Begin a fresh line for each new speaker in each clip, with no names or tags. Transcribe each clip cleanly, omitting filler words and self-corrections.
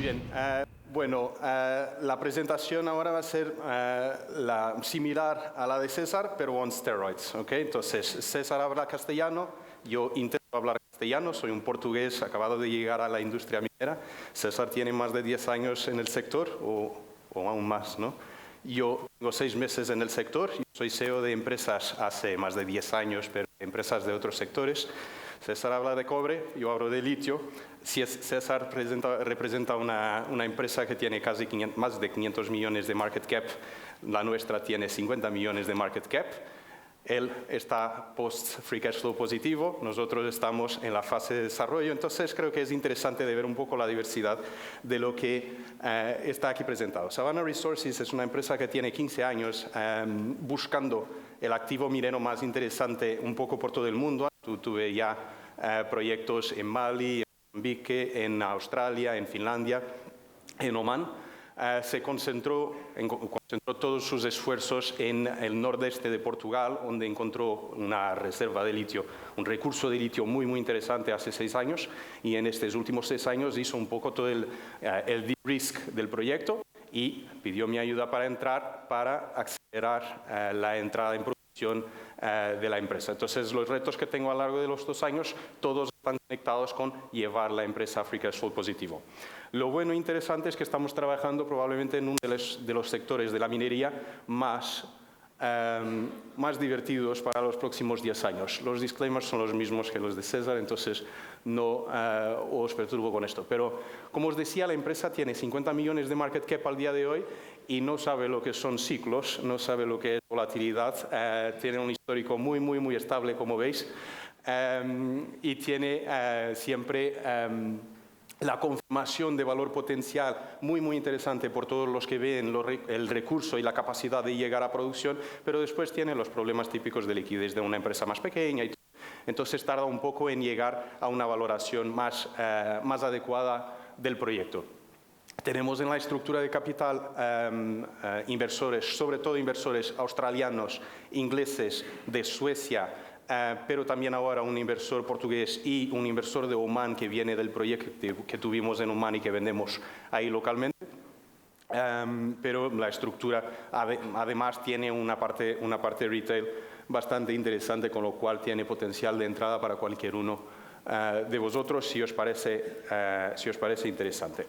Bien, la presentación ahora va a ser similar a la de César, pero on steroids, ¿ok? Entonces, César habla castellano, yo intento hablar castellano, soy un portugués acabado de llegar a la industria minera. César tiene más de 10 años en el sector, o aún más, ¿no? Yo tengo 6 meses en el sector, soy CEO de empresas hace más de 10 años, pero empresas de otros sectores. César habla de cobre, yo hablo de litio. César representa una empresa que tiene más de 500 millones de market cap. La nuestra tiene 50 millones de market cap. Él está post-free cash flow positivo, nosotros estamos en la fase de desarrollo, entonces creo que es interesante de ver un poco la diversidad de lo que está aquí presentado. Savannah Resources es una empresa que tiene 15 años buscando el activo minero más interesante un poco por todo el mundo. Tuve ya proyectos en Mali, en Mozambique, en Australia, en Finlandia, en Omán. Se concentró todos sus esfuerzos en el nordeste de Portugal, donde encontró una reserva de litio, un recurso de litio muy, muy interesante hace 6 años, y en estos últimos 6 años hizo un poco todo el de-risk del proyecto y pidió mi ayuda para acelerar la entrada en producción de la empresa. Entonces, los retos que tengo a lo largo de los 2 años, todos están conectados con llevar la empresa a free cash flow positivo. Lo bueno e interesante es que estamos trabajando probablemente en uno de los sectores de la minería más divertidos para los próximos 10 años. Los disclaimers son los mismos que los de César, entonces no os perturbo con esto. Pero, como os decía, la empresa tiene 50 millones de market cap al día de hoy y no sabe lo que son ciclos, no sabe lo que es volatilidad, tiene un histórico muy, muy, muy estable, como veis, y tiene siempre la confirmación de valor potencial muy, muy interesante por todos los que ven el recurso y la capacidad de llegar a producción, pero después tiene los problemas típicos de liquidez de una empresa más pequeña. Entonces tarda un poco en llegar a una valoración más adecuada del proyecto. Tenemos en la estructura de capital inversores, sobre todo inversores australianos, ingleses, de Suecia, pero también ahora un inversor portugués y un inversor de Oman que viene del proyecto que tuvimos en Oman y que vendemos ahí localmente. Pero la estructura además tiene una parte retail bastante interesante, con lo cual tiene potencial de entrada para cualquier uno de vosotros, si os parece interesante.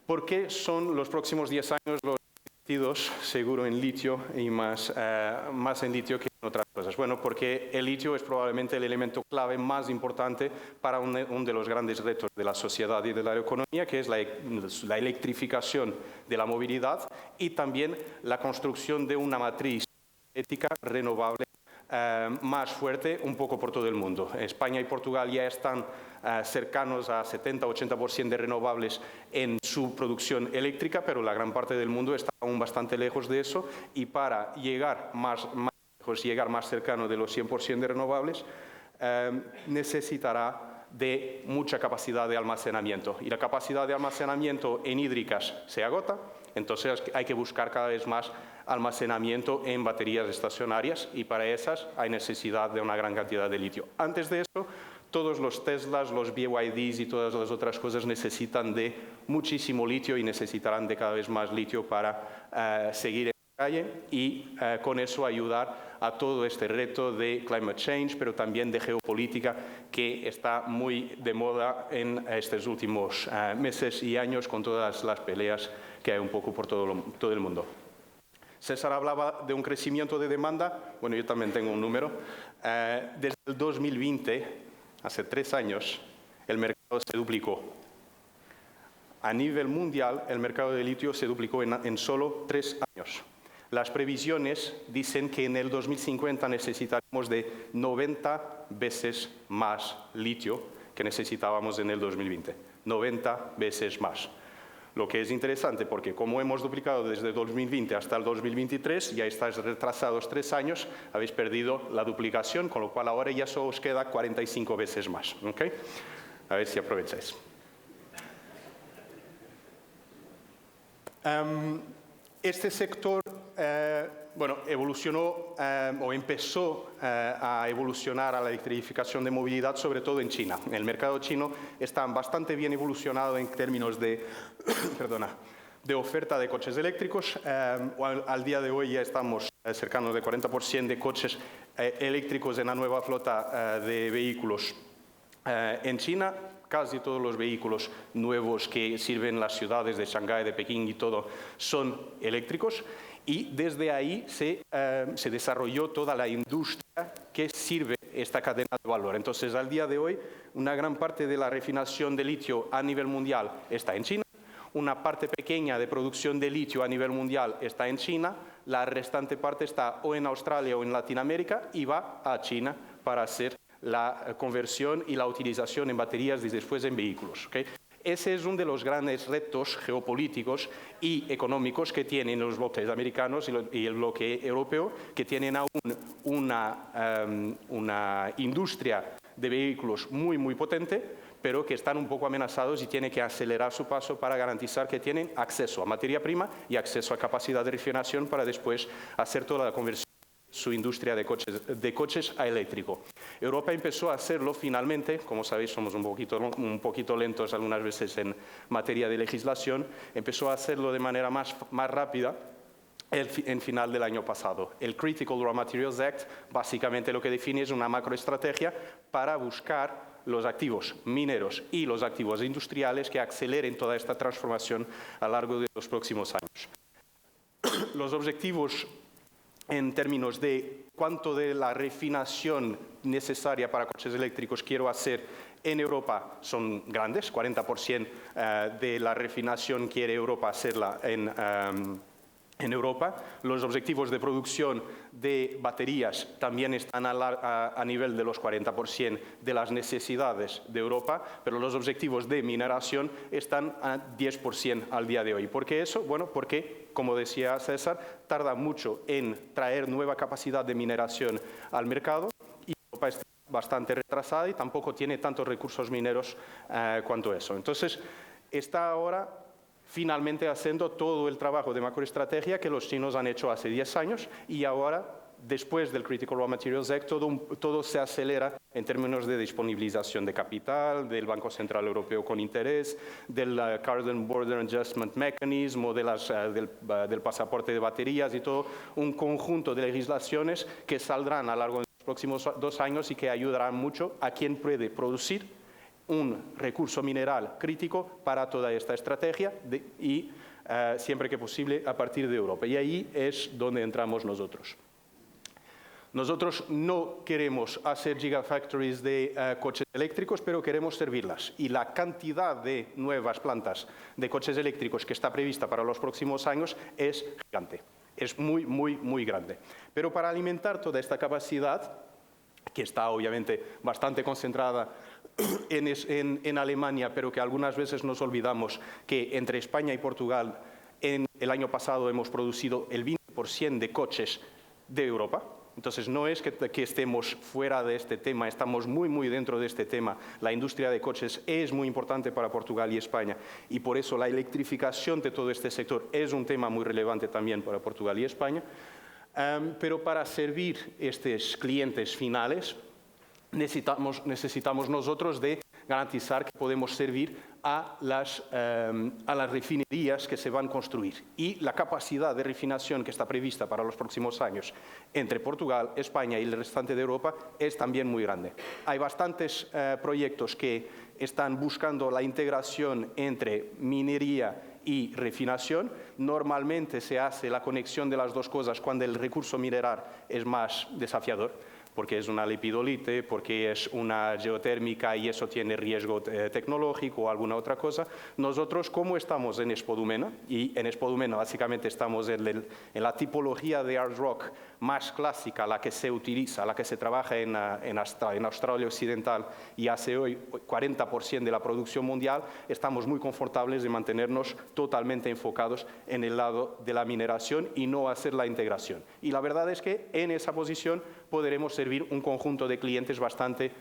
¿Por qué son los próximos 10 años los invertidos seguro en litio y más en litio que en otras cosas? Bueno, porque el litio es probablemente el elemento clave más importante para uno de los grandes retos de la sociedad y de la economía, que es la electrificación de la movilidad y también la construcción de una matriz energética renovable más fuerte un poco por todo el mundo. España y Portugal ya están cercanos a 70-80% de renovables en su producción eléctrica, pero la gran parte del mundo está aún bastante lejos de eso, y para llegar más cercano de los 100% de renovables, necesitará de mucha capacidad de almacenamiento. Y la capacidad de almacenamiento en hídricas se agota, entonces hay que buscar cada vez más almacenamiento en baterías estacionarias, y para esas hay necesidad de una gran cantidad de litio. Antes de eso, todos los Teslas, los BYDs y todas las otras cosas necesitan de muchísimo litio y necesitarán de cada vez más litio para seguir en la calle y con eso ayudar a todo este reto de climate change, pero también de geopolítica, que está muy de moda en estos últimos meses y años con todas las peleas que hay un poco por todo el mundo. César hablaba de un crecimiento de demanda. Bueno, yo también tengo un número. Desde el 2020, hace 3 años, el mercado se duplicó. A nivel mundial, el mercado de litio se duplicó en solo 3 años. Las previsiones dicen que en el 2050 necesitaremos de 90 veces más litio que necesitábamos en el 2020. 90 veces más. Lo que es interesante, porque como hemos duplicado desde el 2020 hasta el 2023, ya estáis retrasados 3 años, habéis perdido la duplicación, con lo cual ahora ya solo os queda 45 veces más. ¿Okay? A ver si aprovecháis. Este sector bueno, evolucionó o empezó a evolucionar a la electrificación de movilidad, sobre todo en China. El mercado chino está bastante bien evolucionado en términos de, de oferta de coches eléctricos. Al día de hoy ya estamos cercanos de 40% de coches eléctricos en la nueva flota de vehículos en China. Casi todos los vehículos nuevos que sirven las ciudades de Shanghái, de Pekín y todo son eléctricos. Y desde ahí se desarrolló toda la industria que sirve esta cadena de valor. Entonces, al día de hoy, una gran parte de la refinación de litio a nivel mundial está en China. Una parte pequeña de producción de litio a nivel mundial está en China. La restante parte está o en Australia o en Latinoamérica y va a China para hacer la conversión y la utilización en baterías y después en vehículos. ¿Okay? Ese es uno de los grandes retos geopolíticos y económicos que tienen los bloques americanos y el bloque europeo, que tienen aún una industria de vehículos muy, muy potente, pero que están un poco amenazados y tienen que acelerar su paso para garantizar que tienen acceso a materia prima y acceso a capacidad de refinación para después hacer toda la conversión su industria de coches a eléctrico. Europa empezó a hacerlo finalmente, como sabéis somos un poquito lentos algunas veces en materia de legislación, empezó a hacerlo de manera más rápida en final del año pasado. El Critical Raw Materials Act básicamente lo que define es una macroestrategia para buscar los activos mineros y los activos industriales que aceleren toda esta transformación a lo largo de los próximos años. Los objetivos en términos de cuánto de la refinación necesaria para coches eléctricos quiero hacer en Europa son grandes. 40% de la refinación quiere Europa hacerla en Europa. Los objetivos de producción de baterías también están a nivel de los 40% de las necesidades de Europa, pero los objetivos de mineración están a 10% al día de hoy. ¿Por qué eso? Bueno, porque, como decía César, tarda mucho en traer nueva capacidad de mineración al mercado y Europa está bastante retrasada y tampoco tiene tantos recursos mineros cuanto eso. Entonces, está ahora finalmente haciendo todo el trabajo de macroestrategia que los chinos han hecho hace 10 años y ahora, después del Critical Raw Materials Act, todo se acelera en términos de disponibilización de capital, del Banco Central Europeo con interés, del Carbon Border Adjustment Mechanism o del pasaporte de baterías y todo un conjunto de legislaciones que saldrán a lo largo de los próximos 2 años y que ayudarán mucho a quien puede producir un recurso mineral crítico para toda esta estrategia y siempre que posible a partir de Europa. Y ahí es donde entramos nosotros. Nosotros no queremos hacer gigafactories de coches eléctricos, pero queremos servirlas. Y la cantidad de nuevas plantas de coches eléctricos que está prevista para los próximos años es gigante. Es muy, muy, muy grande. Pero para alimentar toda esta capacidad, que está obviamente bastante concentrada en Alemania, pero que algunas veces nos olvidamos que entre España y Portugal en el año pasado hemos producido el 20% de coches de Europa. Entonces, no es que estemos fuera de este tema, estamos muy, muy dentro de este tema. La industria de coches es muy importante para Portugal y España y por eso la electrificación de todo este sector es un tema muy relevante también para Portugal y España. Pero para servir estos clientes finales necesitamos nosotros de garantizar que podemos servir a las refinerías que se van a construir. Y la capacidad de refinación que está prevista para los próximos años entre Portugal, España y el restante de Europa es también muy grande. Hay bastantes proyectos que están buscando la integración entre minería y refinación. Normalmente se hace la conexión de las dos cosas cuando el recurso mineral es más desafiador, porque es una lepidolite, porque es una geotérmica y eso tiene riesgo tecnológico o alguna otra cosa. Nosotros, como estamos en Spodumena, y en Spodumena básicamente estamos en la tipología de hard rock más clásica, la que se utiliza, la que se trabaja en Australia Occidental y hace hoy 40% de la producción mundial, estamos muy confortables de mantenernos totalmente enfocados en el lado de la mineración y no hacer la integración. Y la verdad es que en esa posición podremos servir un conjunto de clientes bastante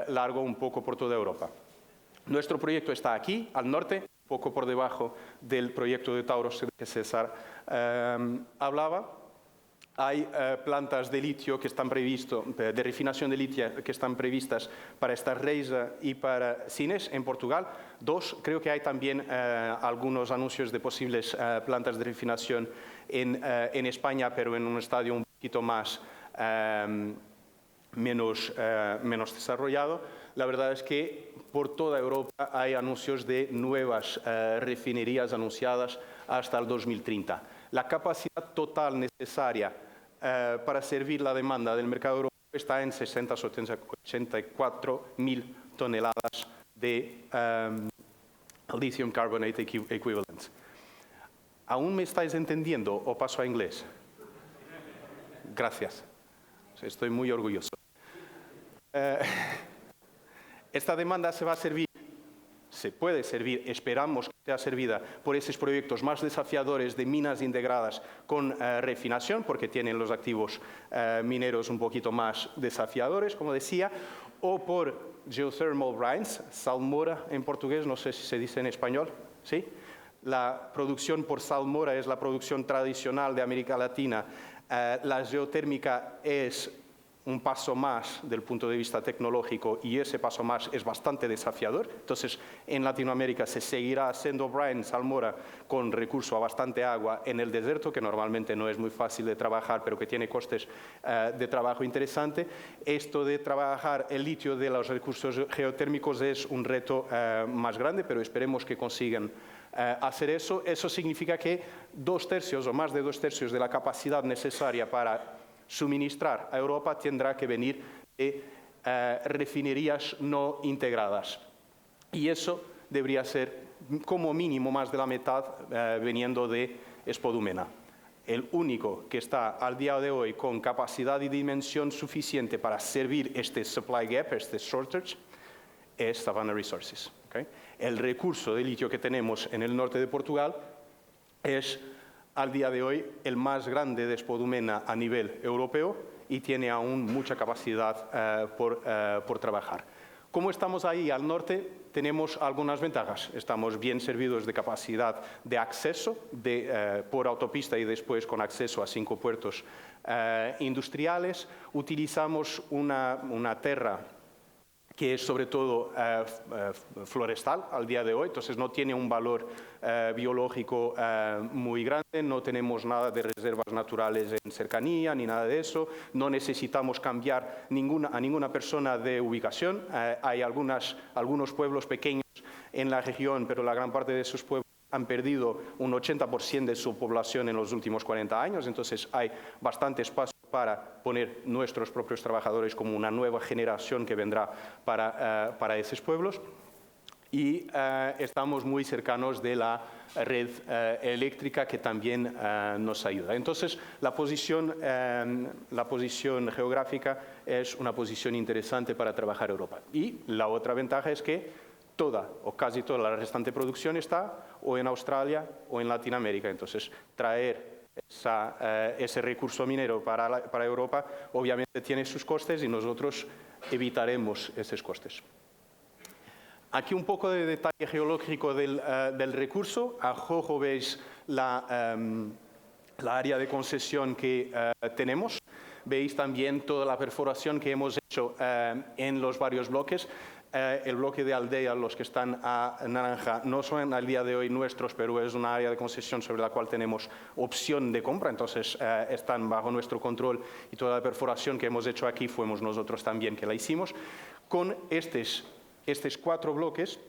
largo, un poco por toda Europa. Nuestro proyecto está aquí, al norte, un poco por debajo del proyecto de Tauros que César hablaba. Hay plantas de litio que están de refinación de litio que están previstas para Starreisa y para Sines en Portugal. Creo que hay también algunos anuncios de posibles plantas de refinación en España, pero en un estadio un poquito menos desarrollado. La verdad es que por toda Europa hay anuncios de nuevas refinerías anunciadas hasta el 2030. La capacidad total necesaria para servir la demanda del mercado europeo está en 84.000 toneladas de lithium carbonate equivalent. ¿Aún me estáis entendiendo o paso a inglés? Gracias. Estoy muy orgulloso. Esta demanda se puede servir, esperamos que sea servida por esos proyectos más desafiadores de minas integradas con refinación, porque tienen los activos mineros un poquito más desafiadores, como decía, o por geothermal brines, salmoura en portugués, no sé si se dice en español, ¿sí? La producción por salmoura es la producción tradicional de América Latina. La geotérmica es un paso más del punto de vista tecnológico y ese paso más es bastante desafiador. Entonces, en Latinoamérica se seguirá haciendo brine, salmoura, con recurso a bastante agua en el desierto, que normalmente no es muy fácil de trabajar, pero que tiene costes de trabajo interesante. Esto de trabajar el litio de los recursos geotérmicos es un reto más grande, pero esperemos que consigan hacer eso. Eso significa que 2/3 o más de 2/3 de la capacidad necesaria para suministrar a Europa tendrá que venir de refinerías no integradas. Y eso debería ser como mínimo más de la mitad viniendo de Spodumena. El único que está al día de hoy con capacidad y dimensión suficiente para servir este supply gap, este shortage, es Savannah Resources. ¿Okay? El recurso de litio que tenemos en el norte de Portugal es al día de hoy el más grande de Spodumena a nivel europeo y tiene aún mucha capacidad por trabajar. Como estamos ahí al norte, tenemos algunas ventajas. Estamos bien servidos de capacidad de acceso por autopista y después con acceso a 5 puertos industriales. Utilizamos una tierra que es sobre todo florestal al día de hoy, entonces no tiene un valor biológico muy grande, no tenemos nada de reservas naturales en cercanía ni nada de eso, no necesitamos cambiar a ninguna persona de ubicación. Hay algunos pueblos pequeños en la región, pero la gran parte de esos pueblos han perdido un 80% de su población en los últimos 40 años, entonces hay bastante espacio para poner nuestros propios trabajadores como una nueva generación que vendrá para esos pueblos. Y estamos muy cercanos de la red eléctrica que también nos ayuda. Entonces, la posición geográfica es una posición interesante para trabajar en Europa. Y la otra ventaja es que toda o casi toda la restante producción está o en Australia o en Latinoamérica. Entonces, traer ese recurso minero para Europa obviamente tiene sus costes y nosotros evitaremos esos costes. Aquí un poco de detalle geológico del recurso. Abajo veis la área de concesión que tenemos. Veis también toda la perforación que hemos hecho en los varios bloques. El bloque de Aldea, los que están a naranja, no son al día de hoy nuestros, pero es una área de concesión sobre la cual tenemos opción de compra, entonces están bajo nuestro control y toda la perforación que hemos hecho aquí fuimos nosotros también que la hicimos. Con estos 4 bloques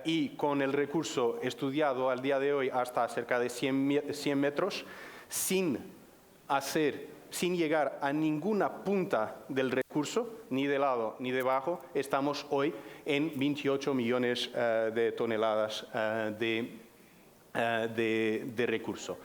y con el recurso estudiado al día de hoy hasta cerca de 100 metros, sin llegar a ninguna punta del recurso, ni de lado ni de abajo, estamos hoy en 28 millones de toneladas de recurso.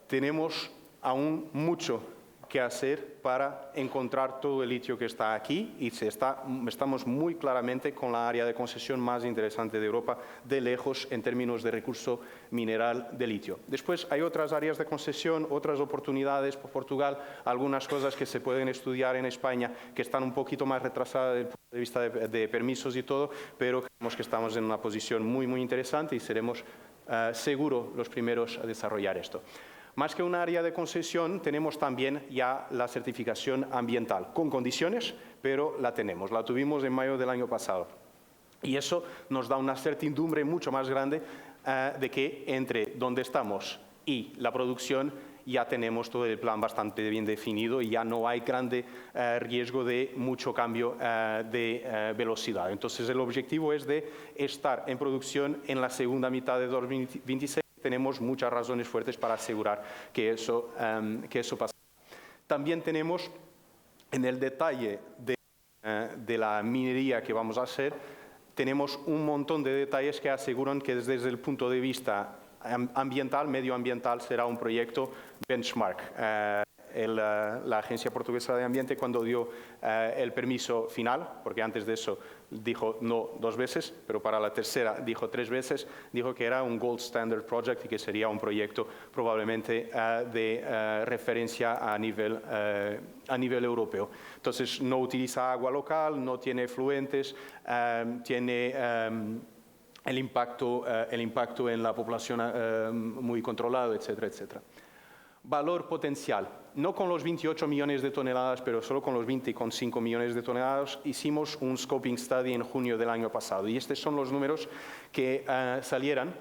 Tenemos aún mucho que hacer para encontrar todo el litio que está aquí y estamos muy claramente con la área de concesión más interesante de Europa, de lejos en términos de recurso mineral de litio. Después hay otras áreas de concesión, otras oportunidades por Portugal, algunas cosas que se pueden estudiar en España que están un poquito más retrasadas desde el punto de vista de permisos y todo, pero creemos que estamos en una posición muy, muy interesante y seremos seguro los primeros a desarrollar esto. Más que un área de concesión, tenemos también ya la certificación ambiental, con condiciones, pero la tenemos. La tuvimos en mayo del año pasado. Y eso nos da una certidumbre mucho más grande de que entre donde estamos y la producción ya tenemos todo el plan bastante bien definido y ya no hay grande riesgo de mucho cambio de velocidad. Entonces, el objetivo es de estar en producción en la segunda mitad de 2026. Tenemos muchas razones fuertes para asegurar que eso pasa. También tenemos en el detalle de la minería que vamos a hacer, tenemos un montón de detalles que aseguran que desde el punto de vista ambiental, medioambiental, será un proyecto benchmark. La Agencia Portuguesa de Ambiente, cuando dio el permiso final, porque antes de eso dijo no 2 veces, pero para la tercera dijo 3 veces, dijo que era un Gold Standard Project y que sería un proyecto probablemente de referencia a nivel europeo. Entonces, no utiliza agua local, no tiene efluentes, tiene el impacto en la población muy controlado, etcétera, etcétera. Valor potencial. No con los 28 millones de toneladas, pero solo con los 20,5 millones de toneladas, hicimos un scoping study en junio del año pasado. Y estos son los números que salieran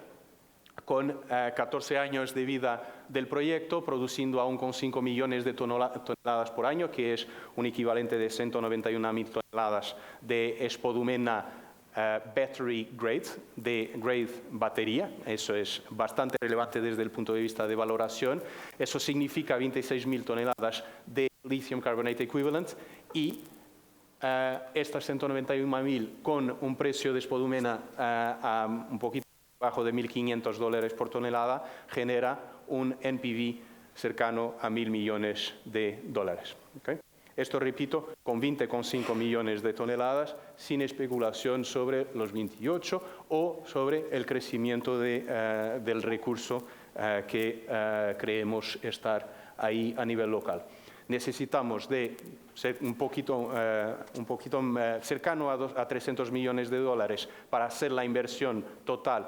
con 14 años de vida del proyecto, produciendo aún con 5 millones de toneladas por año, que es un equivalente de 191.000 toneladas de spodumena battery grade, de grade batería. Eso es bastante relevante desde el punto de vista de valoración. Eso significa 26.000 toneladas de lithium carbonate equivalent y estas 191.000 con un precio de spodumena a un poquito bajo de $1.500 por tonelada genera un NPV cercano a $1.000 millones. ¿Okay? Esto, repito, con 20,5 millones de toneladas, sin especulación sobre los 28 o sobre el crecimiento del recurso que creemos estar ahí a nivel local. Necesitamos de ser un poquito cercano a 300 millones de dólares para hacer la inversión total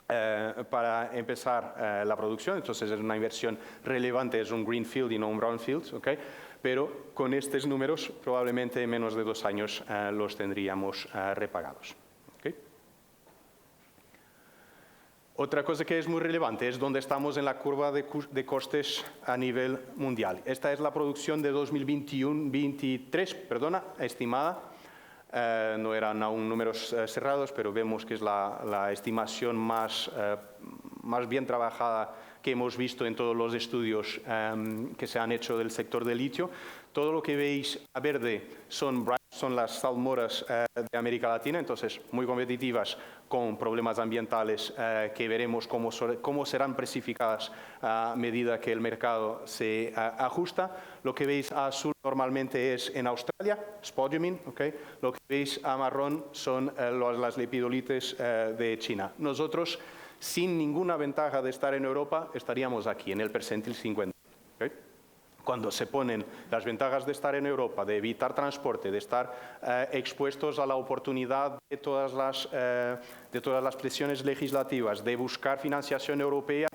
para empezar la producción. Entonces, es una inversión relevante, es un greenfield y no un brownfield, ¿okay? Pero con estos números probablemente en menos de 2 años los tendríamos repagados. ¿Okay? Otra cosa que es muy relevante es dónde estamos en la curva de costes a nivel mundial. Esta es la producción de 2023, estimada. No eran aún números cerrados, pero vemos que es la estimación más bien trabajada que hemos visto en todos los estudios que se han hecho del sector del litio. Todo lo que veis a verde son las salmoras de América Latina, entonces muy competitivas con problemas ambientales que veremos cómo serán precificadas a medida que el mercado se ajusta. Lo que veis a azul normalmente es en Australia, spodumene, ¿okay? Lo que veis a marrón son las lepidolites de China. Nosotros, sin ninguna ventaja de estar en Europa, estaríamos aquí, en el percentil 50. ¿Okay? Cuando se ponen las ventajas de estar en Europa, de evitar transporte, de estar expuestos a la oportunidad de todas las presiones legislativas, de buscar financiación europea,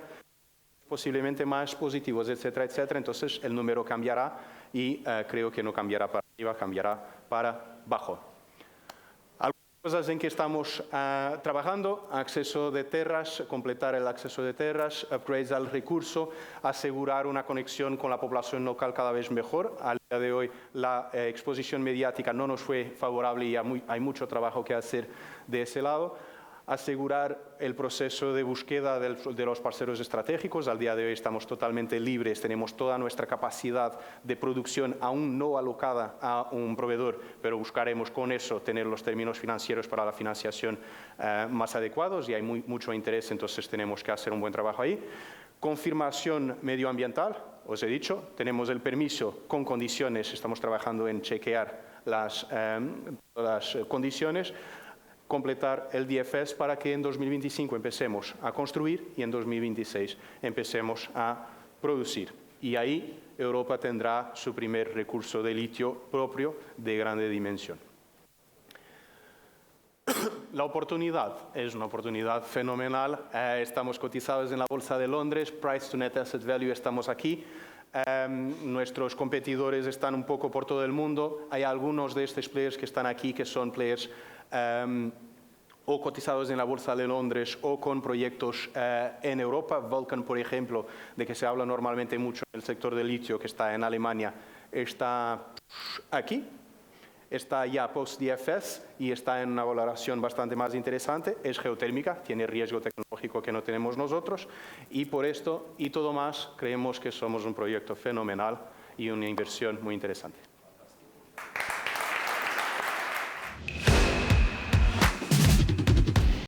posiblemente más positivos, etcétera, etcétera, entonces el número cambiará y creo que no cambiará para arriba, cambiará para abajo. Cosas en que estamos trabajando: acceso de tierras, completar el acceso de tierras, upgrades al recurso, asegurar una conexión con la población local cada vez mejor. Al día de hoy la exposición mediática no nos fue favorable y hay mucho trabajo que hacer de ese lado. Asegurar el proceso de búsqueda de los parceros estratégicos. Al día de hoy estamos totalmente libres, tenemos toda nuestra capacidad de producción aún no alocada a un proveedor, pero buscaremos con eso tener los términos financieros para la financiación más adecuados y hay mucho interés, entonces tenemos que hacer un buen trabajo ahí. Confirmación medioambiental, os he dicho, tenemos el permiso con condiciones, estamos trabajando en chequear las condiciones. Completar el DFS para que en 2025 empecemos a construir y en 2026 empecemos a producir. Y ahí Europa tendrá su primer recurso de litio propio de grande dimensión. la oportunidad es una oportunidad fenomenal. Estamos cotizados en la Bolsa de Londres, Price to Net Asset Value, estamos aquí. Nuestros competidores están un poco por todo el mundo. Hay algunos de estos players que están aquí que son players o cotizados en la Bolsa de Londres o con proyectos en Europa. Vulcan, por ejemplo, de que se habla normalmente mucho en el sector del litio, que está en Alemania, está aquí. Está ya post-DFS y está en una valoración bastante más interesante. Es geotérmica, tiene riesgo tecnológico que no tenemos nosotros y por esto y todo más creemos que somos un proyecto fenomenal y una inversión muy interesante.